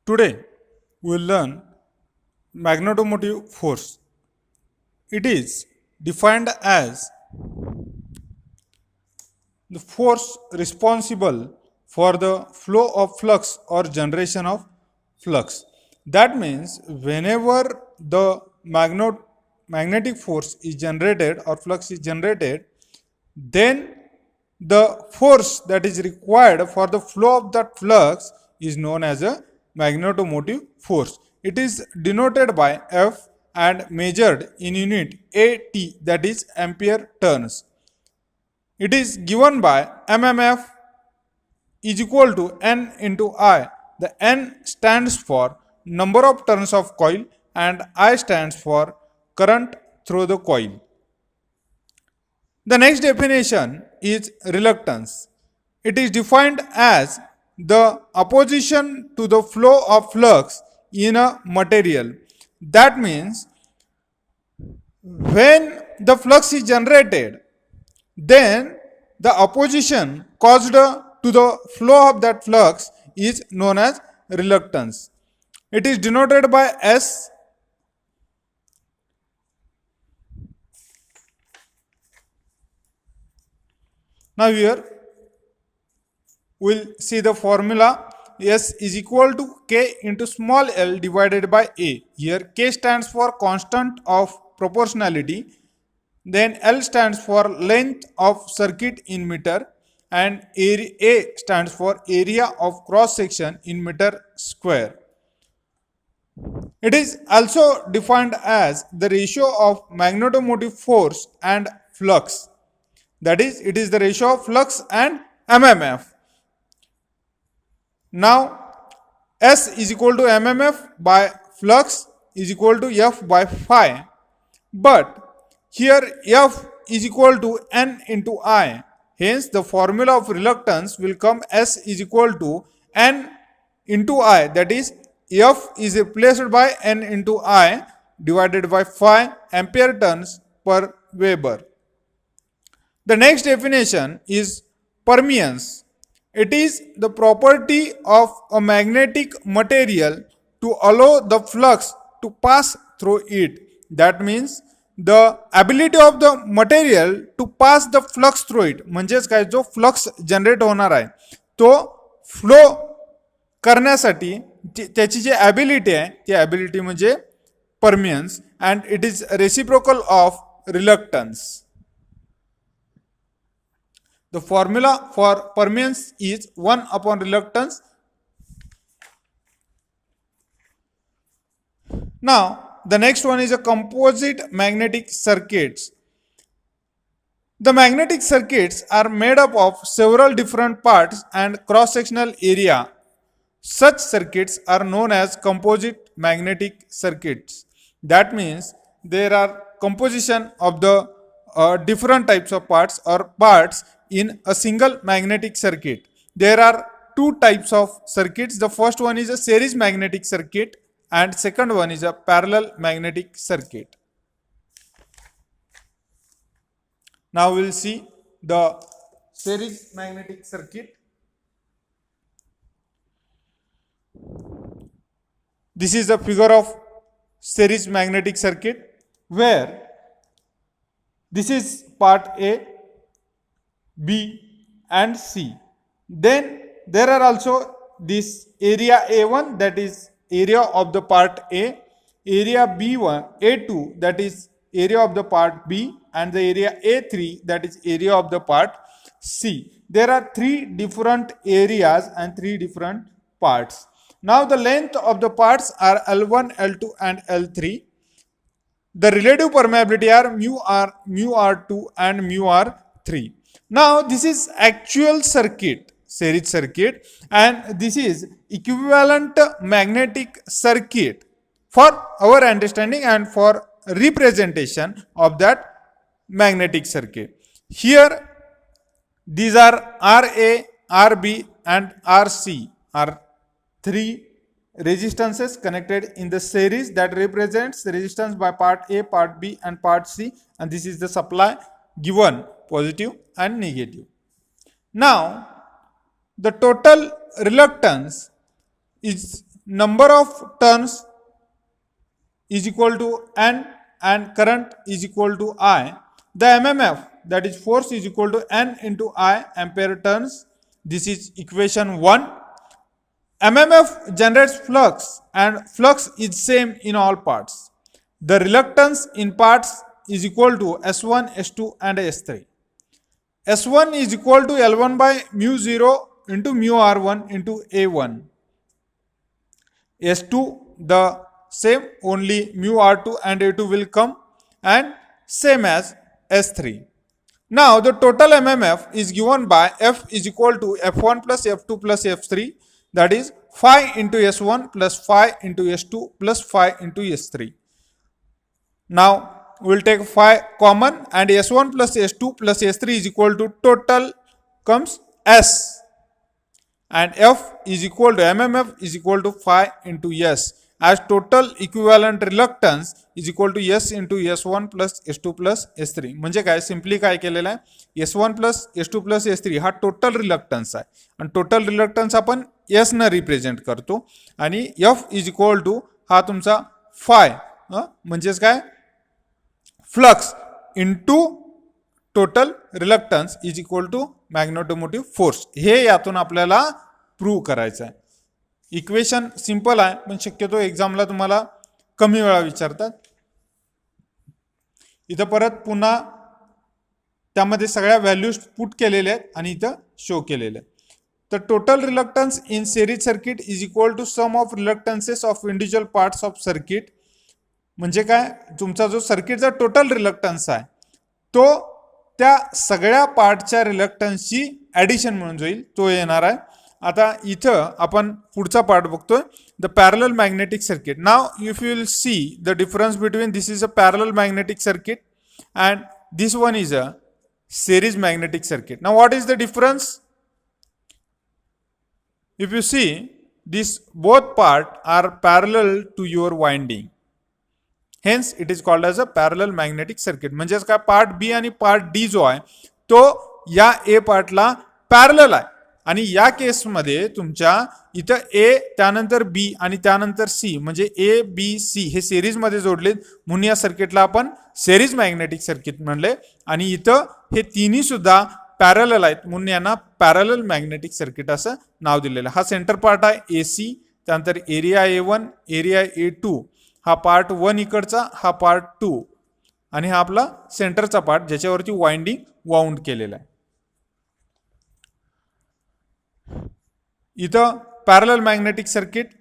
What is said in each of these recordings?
Today we will learn magnetomotive force. It is defined as the force responsible for the flow of flux or generation of flux. That means whenever the magnetic force is generated or flux is generated, then the force that is required for the flow of that flux is known as a magnetomotive force. It is denoted by F and measured in unit AT, that is ampere turns. It is given by mmf is equal to N into I. The N stands for number of turns of coil and I stands for current through the coil. The next definition is reluctance. It is defined as the opposition to the flow of flux in a material. That means when the flux is generated, then the opposition caused to the flow of that flux is known as reluctance. It is denoted by S. Now here we will see the formula. S is equal to K into small l divided by A. Here K stands for constant of proportionality. Then L stands for length of circuit in meter and A stands for area of cross section in meter square. It is also defined as the ratio of magnetomotive force and flux. That is, it is the ratio of flux and mmf. Now, S is equal to mmf by flux is equal to F by phi. But here F is equal to N into I. Hence, the formula of reluctance will come S is equal to N into I. That is, F is replaced by N into I divided by phi ampere turns per Weber. The next definition is permeance. It is the property of a magnetic material to allow the flux to pass through it. That means the ability of the material to pass the flux through it. म्हणजेच काय, जो flux generate होणार आहे तो flow करण्यासाठी त्याची जी ability आहे ती ॲबिलिटी म्हणजे permeance and it is reciprocal of reluctance. The formula for permeance is 1 upon reluctance. Now, the next one is a composite magnetic circuits. The magnetic circuits are made up of several different parts and cross-sectional area. Such circuits are known as composite magnetic circuits. That means there are composition of the different types of parts or parts in a single magnetic circuit. There are two types of circuits. The first one is a series magnetic circuit and second one is a parallel magnetic circuit. Now we will see the series magnetic circuit. This is the figure of series magnetic circuit where this is part A, B and C. Then there are also this area A1, that is area of the part A, area B1, A2, that is area of the part B, and the area A3, that is area of the part C. There are three different areas and three different parts. Now the length of the parts are L1, L2 and L3. The relative permeability are mu R2 and mu R3. Now this is actual circuit, series circuit, and this is equivalent magnetic circuit for our understanding and for representation of that magnetic circuit. Here these are RA, RB and RC are three resistances connected in the series that represents the resistance by part A, part B and part C, and this is the supply given positive and negative. Now the total reluctance is number of turns is equal to N and current is equal to I, the MMF, that is force, is equal to N into I ampere turns. This is equation 1. MMF generates flux and flux is same in all parts. The reluctance in parts is equal to S1, S2 and S3. S1 is equal to L1 by mu 0 into mu R1 into A1. S2 the same, only mu R2 and A2 will come and same as S3. Now the total MMF is given by F is equal to F1 plus F2 plus F3, that is phi into S1 plus phi into S2 plus phi into S3. Now we will take phi common and S1 plus S2 plus S3 is equal to total comes S, and F is equal to MMF is equal to phi into S, as total equivalent reluctance is equal to S into S1 plus S2 plus S3. म्हणजे काय, simply काय केलेलं आहे, S1 plus S2 plus S3 हा total reluctance आहे आणि total reluctance आपण S न रिप्रेझेंट करतो आणि F इज इक्वल टू हा तुमचा फाय म्हणजेच काय, flux into total reluctance is equal to magnetomotive force. हे यातून आपल्याला प्रूव्ह करायचं आहे. इक्वेशन सिंपल आहे पण शक्यतो एक्झामला तुम्हाला कमी वेळा विचारतात. इथं परत पुन्हा त्यामध्ये सगळ्या व्हॅल्यूज पुट केलेल्या आहेत आणि इथं शो केलेले आहेत. तर total reluctance in series circuit is equal to sum of reluctances of individual parts of circuit. म्हणजे काय, तुमचा जो सर्किटचा टोटल रिलक्टन्स आहे तो त्या सगळ्या पार्टच्या रिलक्टन्सची ॲडिशन म्हणून जाईल, तो येणार आहे. आता इथं आपण पुढचा पार्ट बघतोय, the parallel magnetic circuit. Now if you will see the difference between this is a parallel magnetic circuit and this one is a series magnetic circuit. Now what is the difference? If you see, this both part are parallel to your winding, hence it is called as a parallel magnetic circuit. म्हणजेच काय, part B आणि part D जो आहे तो या ए पार्टला parallel आहे आणि या केसमध्ये तुमच्या इथं ए त्यानंतर बी आणि त्यानंतर सी म्हणजे ए बी सी हे सिरीजमध्ये जोडलेत म्हणून या सर्किटला आपण सिरीज मॅग्नेटिक सर्किट म्हणले. आणि इथं हे तिन्ही सुद्धा पॅरलल आहेत म्हणून यांना पॅरलल मॅग्नेटिक सर्किट असं नाव दिलेलं. हा सेंटर पार्ट आहे ए सी, त्यानंतर एरिया A1 एरिया A2, हा पार्ट 1 इकडचा, हा पार्ट 2 आणि हा आपला सेंटरचा पार्ट ज्याच्यावरती वाइंडिंग वाउंड केलेला आहे. इथं parallel magnetic circuit,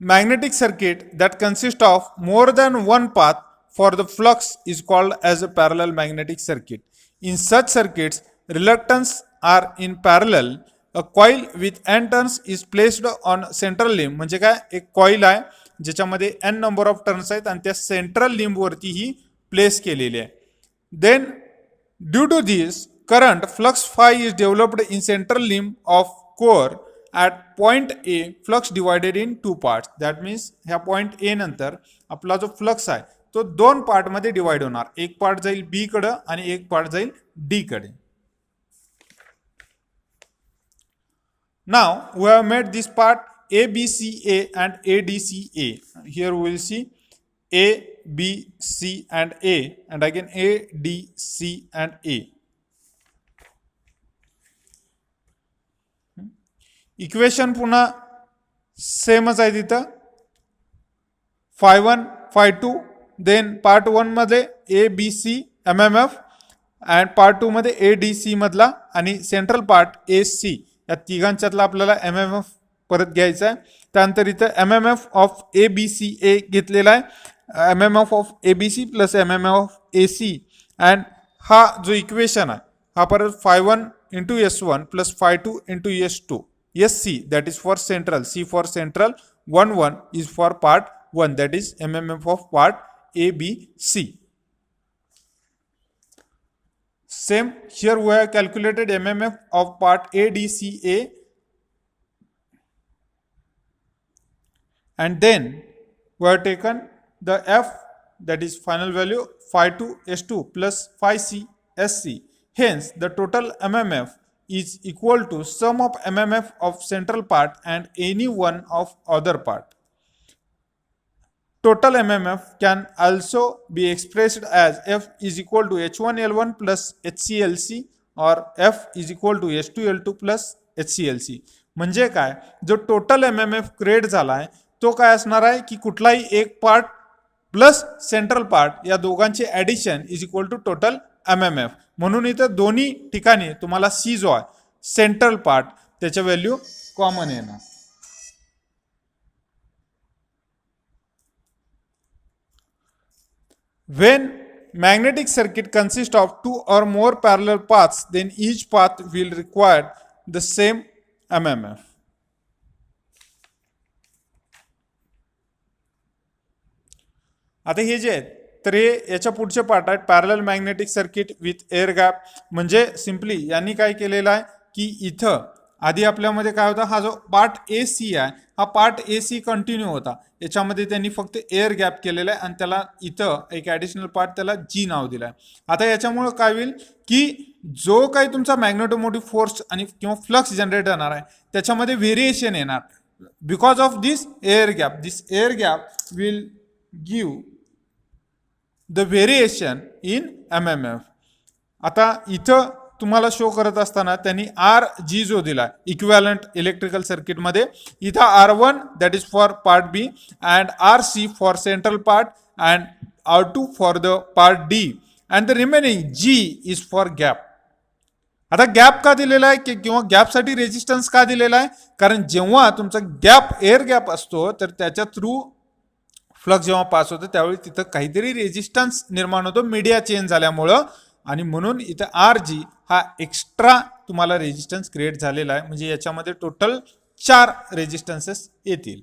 magnetic circuit that consists of more than one path for the flux is called as a parallel magnetic circuit. In such circuits, reluctance are in parallel. A coil with n turns is placed on central limb. म्हणजे काय, एक coil आहे ज्याच्यामध्ये n number of turns आहेत आणि त्या central limb वरती ही place केलेली आहे. Then due to this current flux phi is developed in central limb of core at point A, flux divided in two parts. That means ह्या point A नंतर आपला जो फ्लक्स आहे तो दोन पार्ट मध्ये डिवाइड होणार, एक पार्ट जाईल बी कडे आणि एक पार्ट जाईल डी कडे. Now we have made this part ABCA and ADCA. Here we will see A, B, C and A, and again A, D, C and A. Equation पुन्हा सेमच आहे तिथं, फाय 1 फाय 2, देन पार्ट 1 मध्ये A B C MMF and part 2 मध्ये A D C मधला आणि central part A सी, या तिघांच्यातला आपल्याला MMF परत घ्यायचा आहे. त्यानंतर इथं MMF of A B C A घेतलेला आहे, MMF of A B C plus MMF of A C, and हा जो इक्वेशन आहे हा परत phi 1 into S1 plus phi 2 into S2, SC that is for central, C for central, 1 1 is for part 1, that is MMF of part A, B, C. Same here we have calculated MMF of part A, D, C, A, and then we have taken the F, that is final value phi 2 S2 plus phi C SC. Hence the total MMF is equal to sum of mmf of central part and any one of other part. Total mmf can also be expressed as F is equal to H1L1 plus HCLC or F is equal to H2L2 plus HCLC. म्हणजे काय, जो total MMF create झालाय तो काय असणार आहे की कुठलाही एक पार्ट प्लस सेंट्रल पार्ट या दोघांचे addition is equal to total MMF. म्हणून इथं दोन्ही ठिकाणी तुम्हाला सी जो आहे सेंट्रल पार्ट त्याच्या व्हॅल्यू कॉमन येणार. When magnetic circuit consists of two or more parallel paths, then each path will require the same mmf. आता हे जे आहेत तर हे याच्या पुढचे पार्ट आहेत parallel magnetic circuit with air gap. म्हणजे सिम्पली यांनी काय केलेलं आहे की इथं आधी आपल्यामध्ये काय होता, हा जो पार्ट ए सी आहे हा पार्ट ए सी कंटिन्यू होता, याच्यामध्ये त्यांनी फक्त एअर गॅप केलेला आहे आणि त्याला इथं एक ॲडिशनल पार्ट त्याला जी नाव दिलं आहे. आता याच्यामुळं काय होईल की जो काही तुमचा मॅग्नेटोमोटिव्ह फोर्स आणि किंवा फ्लक्स जनरेट होणार आहे त्याच्यामध्ये व्हेरिएशन येणार because of this air gap. This air gap will give the variation in MMF. आता इथं तुम्हाला शो करत असताना त्यांनी आर जी जो दिला इक्विव्हॅलंट इलेक्ट्रिकल सर्किटमध्ये, इथं R1 that is for part B and RC for central part and R2 for the part D and the remaining G is for gap. आता गॅप का दिलेला आहे किंवा गॅपसाठी रेजिस्टन्स का दिलेला आहे, कारण जेव्हा तुमचा गॅप एअर गॅप असतो तर त्याच्या थ्रू फ्लक्स जेव्हा पास होतो त्यावेळी तिथं काहीतरी रेजिस्टन्स निर्माण होतो मीडिया चेंज झाल्यामुळं, आणि म्हणून इथं आर जी हा एक्स्ट्रा तुम्हाला रेजिस्टन्स क्रिएट झालेला आहे. म्हणजे याच्यामध्ये टोटल 4 रेजिस्टन्सेस येतील.